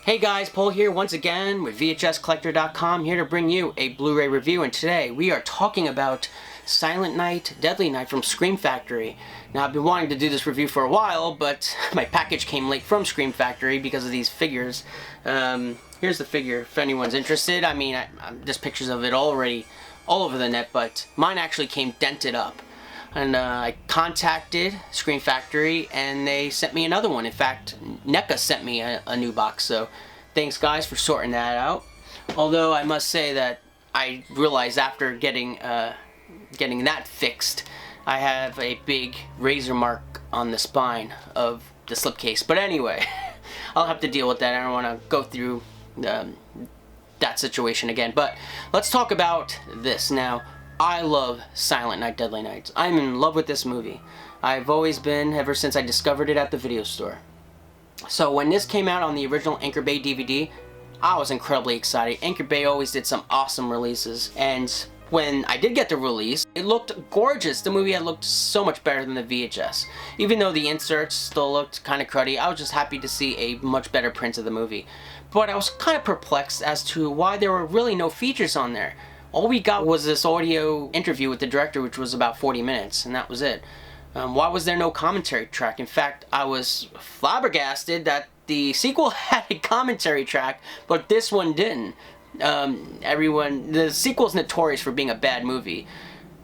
Hey guys, Paul here once again with VHScollector.com, here to bring you a Blu-ray review, and today we are talking about Silent Night, Deadly Night from Scream Factory. Now, I've been wanting to do this review for a while, but my package came late from Scream Factory because of these figures. Here's the figure if anyone's interested. I mean, there's pictures of it already all over the net, but mine actually came dented up. And I contacted Scream Factory and they sent me another one. In fact, NECA sent me a new box, so thanks guys for sorting that out. Although I must say that I realized after getting that fixed, I have a big razor mark on the spine of the slipcase. But anyway, I'll have to deal with that. I don't want to go through that situation again. But let's talk about this now. I love Silent Night, Deadly Night. I'm in love with this movie. I've always been, ever since I discovered it at the video store. So when this came out on the original Anchor Bay DVD, I was incredibly excited. Anchor Bay always did some awesome releases, and when I did get the release, it looked gorgeous. The movie had looked so much better than the VHS. Even though the inserts still looked kind of cruddy, I was just happy to see a much better print of the movie. But I was kind of perplexed as to why there were really no features on there. All we got was this audio interview with the director, which was about 40 minutes, and that was it. Why was there no commentary track? In fact, I was flabbergasted that the sequel had a commentary track, but this one didn't. The sequel's notorious for being a bad movie.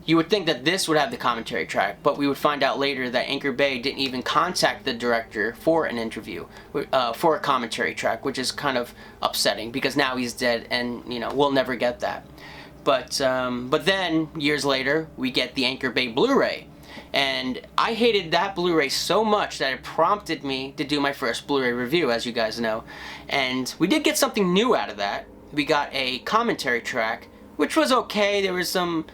You would think that this would have the commentary track, but we would find out later that Anchor Bay didn't even contact the director for an interview, for a commentary track, which is kind of upsetting because now he's dead and, you know, we'll never get that. But then, years later, we get the Anchor Bay Blu-ray. And I hated that Blu-ray so much that it prompted me to do my first Blu-ray review, as you guys know. And we did get something new out of that. We got a commentary track, which was okay. There was some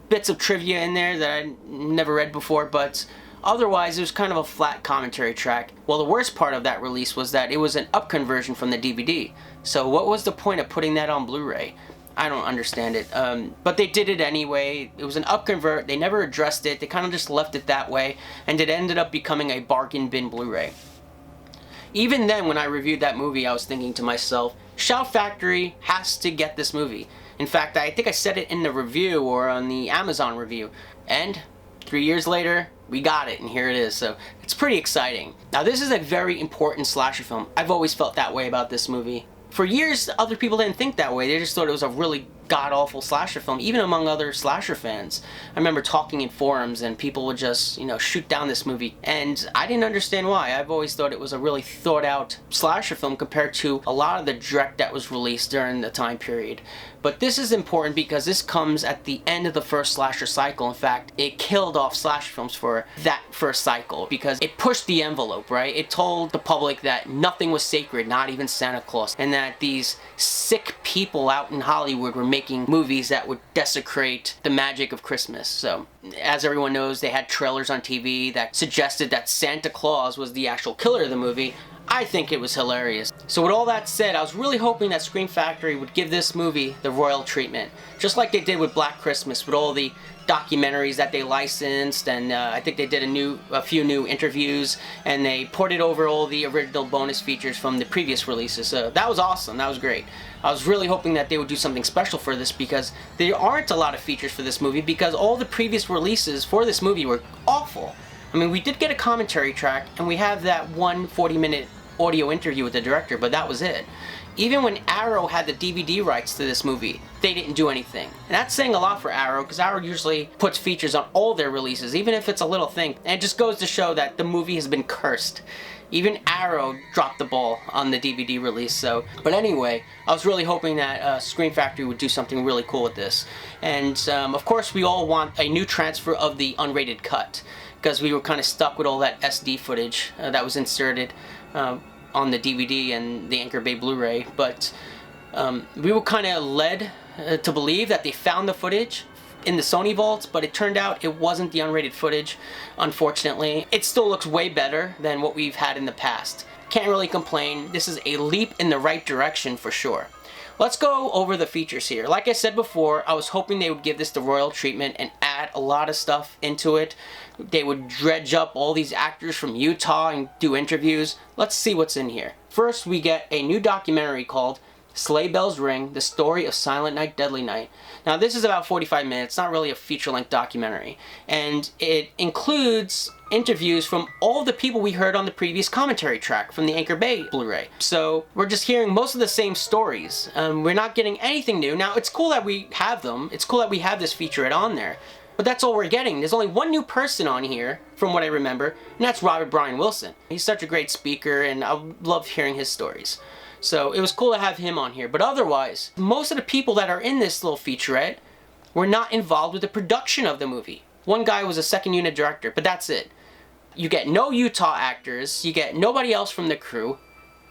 bits of trivia in there that I never read before, but otherwise it was kind of a flat commentary track. Well, the worst part of that release was that it was an up-conversion from the DVD. So what was the point of putting that on Blu-ray? I don't understand it, but they did it anyway. It was an up-convert. They never addressed it. They kind of just left it that way, and it ended up becoming a bargain bin Blu-ray. Even then, when I reviewed that movie, I was thinking to myself, Shout Factory has to get this movie. In fact, I think I said it in the review or on the Amazon review, and 3 years later, we got it, and here it is, so it's pretty exciting. Now, this is a very important slasher film. I've always felt that way about this movie. For years, other people didn't think that way. They just thought it was a really god-awful slasher film, even among other slasher fans. I remember talking in forums and people would just, you know, shoot down this movie. And I didn't understand why. I've always thought it was a really thought-out slasher film compared to a lot of the dreck that was released during the time period. But this is important because this comes at the end of the first slasher cycle. In fact, it killed off slasher films for that first cycle because it pushed the envelope, right? It told the public that nothing was sacred, not even Santa Claus, and that these sick people out in Hollywood were making movies that would desecrate the magic of Christmas. So, as everyone knows, they had trailers on TV that suggested that Santa Claus was the actual killer of the movie. I think it was hilarious. So with all that said, I was really hoping that Scream Factory would give this movie the royal treatment, just like they did with Black Christmas, with all the documentaries that they licensed, and I think they did a few new interviews, and they ported over all the original bonus features from the previous releases. So that was awesome. That was great. I was really hoping that they would do something special for this because there aren't a lot of features for this movie because all the previous releases for this movie were awful. I mean, we did get a commentary track, and we have that 40-minute audio interview with the director, but that was it. Even when Arrow had the DVD rights to this movie, they didn't do anything. And that's saying a lot for Arrow, because Arrow usually puts features on all their releases, even if it's a little thing. And it just goes to show that the movie has been cursed. Even Arrow dropped the ball on the DVD release, so. But anyway, I was really hoping that Scream Factory would do something really cool with this. And, of course, we all want a new transfer of the unrated cut, because we were kind of stuck with all that SD footage that was inserted on the DVD and the Anchor Bay Blu-ray, but we were kind of led to believe that they found the footage in the Sony vaults, but it turned out it wasn't the unrated footage, unfortunately. It still looks way better than what we've had in the past. Can't really complain. This is a leap in the right direction for sure. let's go over the features here. Like I said before, I was hoping they would give this the royal treatment and add a lot of stuff into it. They would dredge up all these actors from Utah and do interviews. Let's see what's in here. First, we get a new documentary called Sleigh Bells Ring, The Story of Silent Night, Deadly Night. Now, this is about 45 minutes, not really a feature-length documentary. And it includes interviews from all the people we heard on the previous commentary track from the Anchor Bay Blu-ray. So, we're just hearing most of the same stories. We're not getting anything new. Now, it's cool that we have them. It's cool that we have this featurette on there. But that's all we're getting. There's only one new person on here, from what I remember, and that's Robert Brian Wilson. He's such a great speaker, and I love hearing his stories. So it was cool to have him on here. But otherwise, most of the people that are in this little featurette were not involved with the production of the movie. One guy was a second unit director, but that's it. You get no Utah actors, you get nobody else from the crew.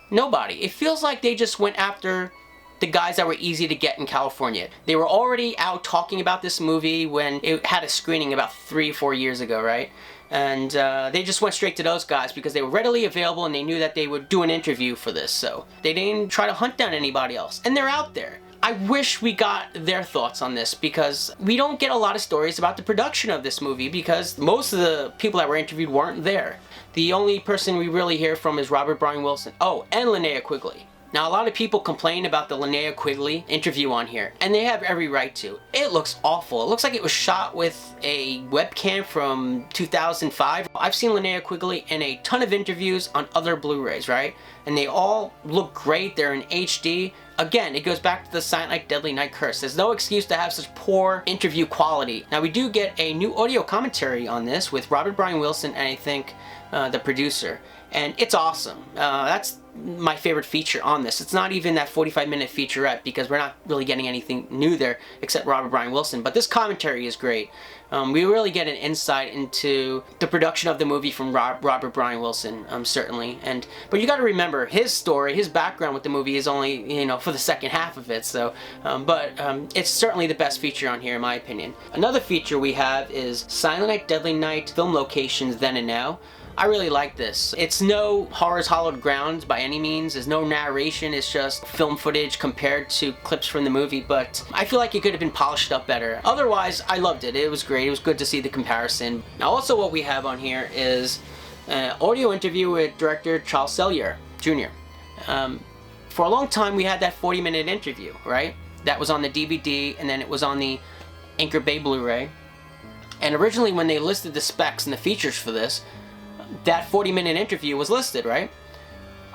Nobody. It feels like they just went after the guys that were easy to get in California. They were already out talking about this movie when it had a screening about 3 or 4 years ago, right? And they just went straight to those guys because they were readily available and they knew that they would do an interview for this. So they didn't try to hunt down anybody else. And they're out there. I wish we got their thoughts on this because we don't get a lot of stories about the production of this movie because most of the people that were interviewed weren't there. The only person we really hear from is Robert Brian Wilson. Oh, and Linnea Quigley. Now, a lot of people complain about the Linnea Quigley interview on here, and they have every right to. It looks awful. It looks like it was shot with a webcam from 2005. I've seen Linnea Quigley in a ton of interviews on other Blu-rays, right? And they all look great. They're in HD. Again, it goes back to the Silent Night, Deadly Night curse. There's no excuse to have such poor interview quality. Now, we do get a new audio commentary on this with Robert Brian Wilson and I think the producer. And it's awesome. That's my favorite feature on this. It's not even that 45-minute featurette because we're not really getting anything new there except Robert Brian Wilson. But this commentary is great. We really get an insight into the production of the movie from Robert Brian Wilson, certainly. But you got to remember, his story, his background with the movie is only, for the second half of it. So, it's certainly the best feature on here, in my opinion. Another feature we have is Silent Night, Deadly Night film locations then and now. I really like this. It's no Horror's Hallowed Ground by any means. There's no narration. It's just film footage compared to clips from the movie, but I feel like it could have been polished up better. Otherwise, I loved it. It was great. It was good to see the comparison. Now, also what we have on here is an audio interview with director Charles Sellier, Jr. For a long time, we had that 40-minute interview, right? That was on the DVD, and then it was on the Anchor Bay Blu-ray. And originally, when they listed the specs and the features for this, that 40-minute interview was listed, right?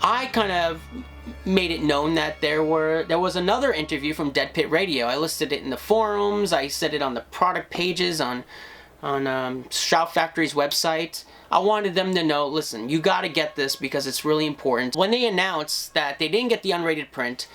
I kind of made it known that there was another interview from Dead Pit Radio. I listed it in the forums. I said it on the product pages on Shout Factory's website. I wanted them to know, listen, you got to get this because it's really important. When they announced that they didn't get the unrated print,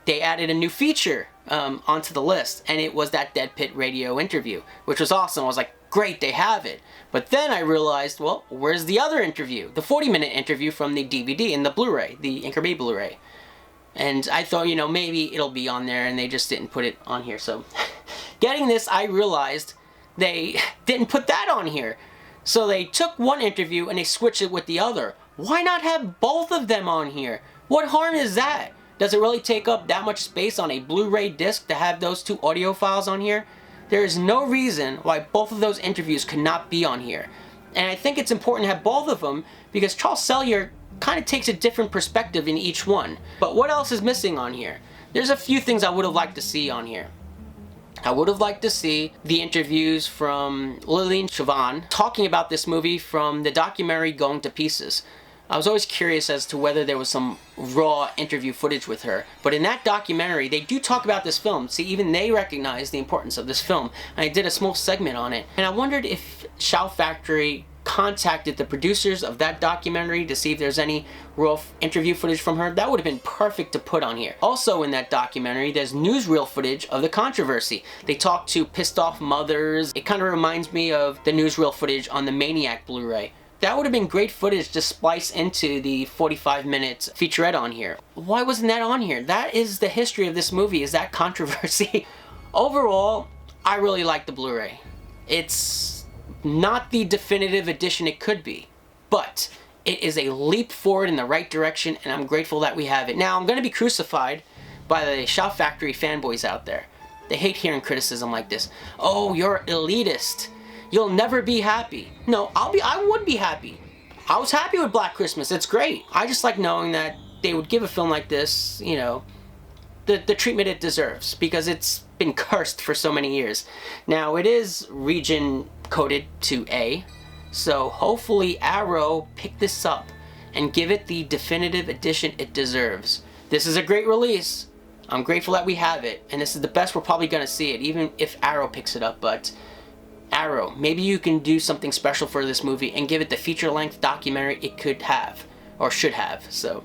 they added a new feature onto the list, and it was that Dead Pit Radio interview, which was awesome. I was like, great, they have it. But then I realized, well, where's the other interview? The 40-minute interview from the DVD and the Blu-ray, the Anchor Bay Blu-ray. And I thought, maybe it'll be on there, and they just didn't put it on here. So getting this, I realized they didn't put that on here. So they took one interview and they switched it with the other. Why not have both of them on here? What harm is that? Does it really take up that much space on a Blu-ray disc to have those two audio files on here? There is no reason why both of those interviews could not be on here. And I think it's important to have both of them because Charles Sellier kind of takes a different perspective in each one. But what else is missing on here? There's a few things I would have liked to see on here. I would have liked to see the interviews from Lillian Siobhan talking about this movie from the documentary Going to Pieces. I was always curious as to whether there was some raw interview footage with her. But in that documentary, they do talk about this film. See, even they recognize the importance of this film. And I did a small segment on it. And I wondered if Shout Factory contacted the producers of that documentary to see if there's any raw interview footage from her. That would have been perfect to put on here. Also in that documentary, there's newsreel footage of the controversy. They talk to pissed off mothers. It kind of reminds me of the newsreel footage on the Maniac Blu-ray. That would have been great footage to splice into the 45-minute featurette on here. Why wasn't that on here? That is the history of this movie, is that controversy. Overall, I really like the Blu-ray. It's not the definitive edition it could be, but it is a leap forward in the right direction, and I'm grateful that we have it. Now, I'm going to be crucified by the Shout Factory fanboys out there. They hate hearing criticism like this. Oh, you're elitist. You'll never be happy. No, I would be happy. I was happy with Black Christmas. It's great. I just like knowing that they would give a film like this, you know, the treatment it deserves, because it's been cursed for so many years. Now, it is region coded to A, so hopefully Arrow pick this up and give it the definitive edition it deserves. This is a great release. I'm grateful that we have it, and this is the best we're probably going to see it, even if Arrow picks it up. But Arrow, maybe you can do something special for this movie and give it the feature-length documentary it could have, or should have. So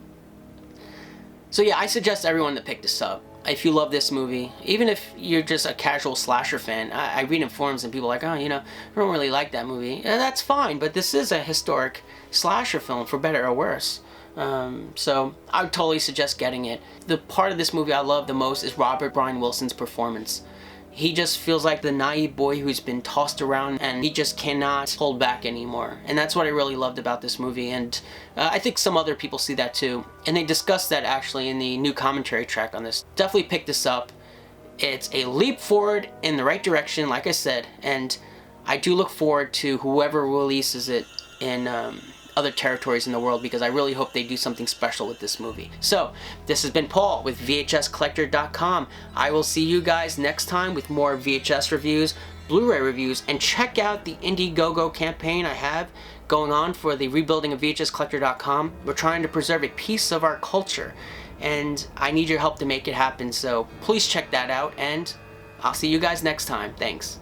yeah, I suggest everyone to pick this up. If you love this movie, even if you're just a casual slasher fan, I read in forums and people are like, oh, you know, I don't really like that movie. And that's fine, but this is a historic slasher film, for better or worse. So I would totally suggest getting it. The part of this movie I love the most is Robert Brian Wilson's performance. He just feels like the naive boy who's been tossed around, and he just cannot hold back anymore. And that's what I really loved about this movie, and I think some other people see that too. And they discussed that actually in the new commentary track on this. Definitely pick this up. It's a leap forward in the right direction, like I said, and I do look forward to whoever releases it in other territories in the world, because I really hope they do something special with this movie. So, this has been Paul with VHScollector.com. I will see you guys next time with more VHS reviews, Blu-ray reviews, and check out the Indiegogo campaign I have going on for the rebuilding of VHScollector.com. We're trying to preserve a piece of our culture, and I need your help to make it happen, so please check that out, and I'll see you guys next time. Thanks.